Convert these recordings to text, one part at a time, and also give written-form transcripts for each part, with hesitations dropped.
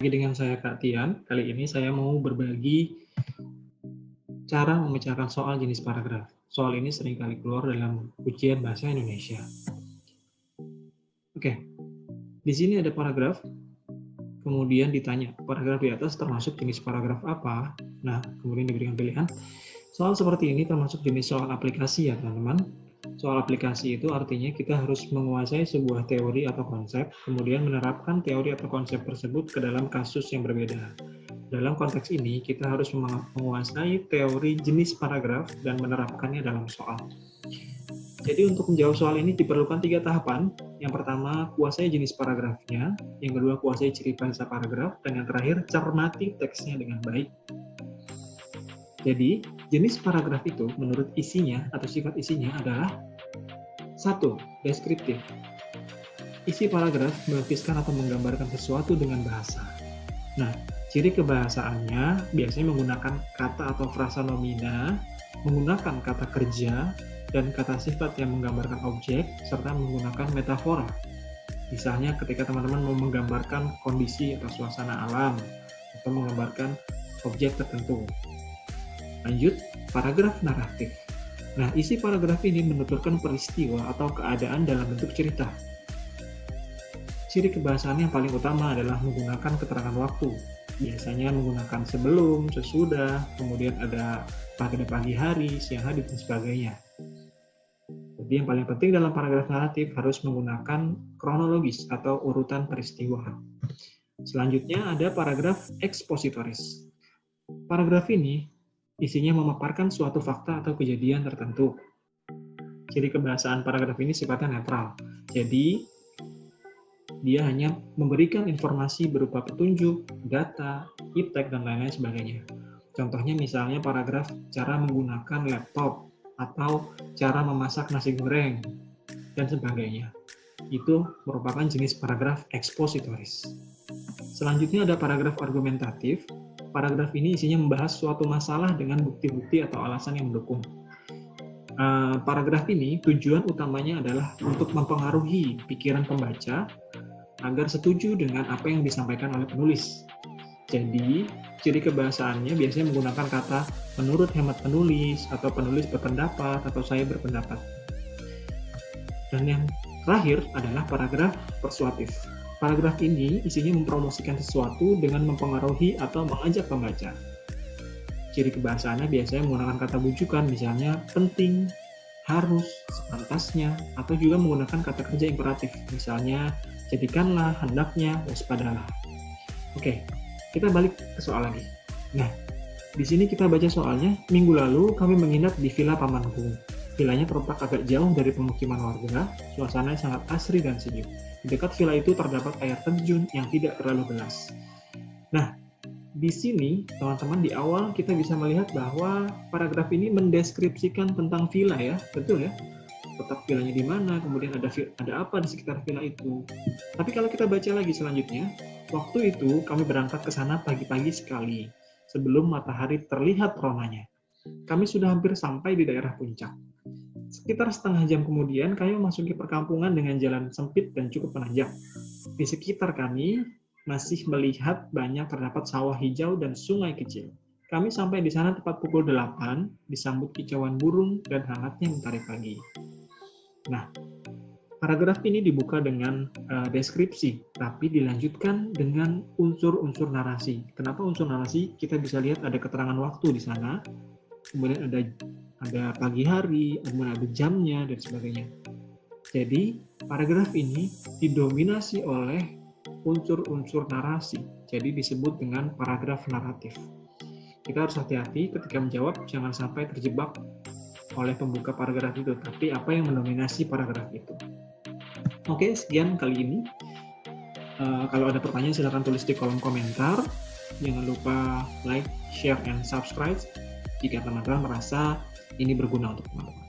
Lagi dengan saya Kak Tian. Kali ini saya mau berbagi cara memecahkan soal jenis paragraf. Soal ini seringkali keluar dalam ujian bahasa Indonesia. Oke, di sini ada paragraf, kemudian ditanya, paragraf di atas termasuk jenis paragraf apa? Nah, kemudian diberikan pilihan. Soal seperti ini termasuk jenis soal aplikasi ya teman-teman. Soal aplikasi itu artinya kita harus menguasai sebuah teori atau konsep, kemudian menerapkan teori atau konsep tersebut ke dalam kasus yang berbeda. Dalam konteks ini, kita harus menguasai teori jenis paragraf dan menerapkannya dalam soal. Jadi untuk menjawab soal ini diperlukan 3 tahapan. Yang pertama, kuasai jenis paragrafnya. Yang kedua, kuasai ciri bahasa paragraf. Dan yang terakhir, cermati teksnya dengan baik. Jadi, jenis paragraf itu menurut isinya atau sifat isinya adalah 1. Deskriptif. Isi paragraf melukiskan atau menggambarkan sesuatu dengan bahasa. Nah, ciri kebahasaannya biasanya menggunakan kata atau frasa nomina, menggunakan kata kerja, dan kata sifat yang menggambarkan objek, serta menggunakan metafora. Misalnya ketika teman-teman mau menggambarkan kondisi atau suasana alam, atau menggambarkan objek tertentu. Lanjut, paragraf naratif. Nah, isi paragraf ini menuturkan peristiwa atau keadaan dalam bentuk cerita. Ciri kebahasaan yang paling utama adalah menggunakan keterangan waktu. Biasanya menggunakan sebelum, sesudah, kemudian ada pada pagi hari, siang hari, dan sebagainya. Jadi yang paling penting dalam paragraf naratif harus menggunakan kronologis atau urutan peristiwa. Selanjutnya ada paragraf ekspositoris. Paragraf ini isinya memaparkan suatu fakta atau kejadian tertentu. Ciri kebahasaan paragraf ini sifatnya netral. Jadi, dia hanya memberikan informasi berupa petunjuk, data, iptek, dan lain-lain sebagainya. Contohnya misalnya paragraf cara menggunakan laptop, atau cara memasak nasi goreng, dan sebagainya. Itu merupakan jenis paragraf ekspositoris. Selanjutnya ada paragraf argumentatif. Paragraf ini isinya membahas suatu masalah dengan bukti-bukti atau alasan yang mendukung. Paragraf ini tujuan utamanya adalah untuk mempengaruhi pikiran pembaca agar setuju dengan apa yang disampaikan oleh penulis. Jadi, ciri kebahasaannya biasanya menggunakan kata menurut hemat penulis, atau penulis berpendapat, atau saya berpendapat. Dan yang terakhir adalah paragraf persuasif. Paragraf ini isinya mempromosikan sesuatu dengan mempengaruhi atau mengajak pembaca. Ciri kebahasaannya biasanya menggunakan kata bujukan, misalnya penting, harus, sepantasnya, atau juga menggunakan kata kerja imperatif, misalnya jadikanlah, hendaknya, waspadalah. Oke, kita balik ke soal lagi. Nah, di sini kita baca soalnya. Minggu lalu kami menginap di Villa Pamanku. Villanya terletak agak jauh dari pemukiman warga, suasananya sangat asri dan sejuk. Di dekat villa itu terdapat air terjun yang tidak terlalu deras. Nah, di sini teman-teman di awal kita bisa melihat bahwa paragraf ini mendeskripsikan tentang villa ya, betul ya? Letak villanya di mana, kemudian ada apa di sekitar villa itu. Tapi kalau kita baca lagi selanjutnya, waktu itu kami berangkat ke sana pagi-pagi sekali, sebelum matahari terlihat teronanya. Kami sudah hampir sampai di daerah puncak. Sekitar setengah jam kemudian, kami memasuki perkampungan dengan jalan sempit dan cukup menanjak. Di sekitar kami masih melihat banyak terdapat sawah hijau dan sungai kecil. Kami sampai di sana tepat pukul 8, disambut kicauan burung dan hangatnya mentari pagi. Nah, paragraf ini dibuka dengan deskripsi, tapi dilanjutkan dengan unsur-unsur narasi. Kenapa unsur narasi? Kita bisa lihat ada keterangan waktu di sana, kemudian ada pagi hari, kemudian ada jamnya, dan sebagainya. Jadi, paragraf ini didominasi oleh unsur-unsur narasi, jadi disebut dengan paragraf naratif. Kita harus hati-hati ketika menjawab, jangan sampai terjebak oleh pembuka paragraf itu, tapi apa yang mendominasi paragraf itu. Oke, sekian kali ini. Kalau ada pertanyaan silahkan tulis di kolom komentar. Jangan lupa like, share, and subscribe jika teman-teman merasa ini berguna untuk teman-teman.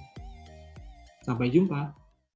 Sampai jumpa.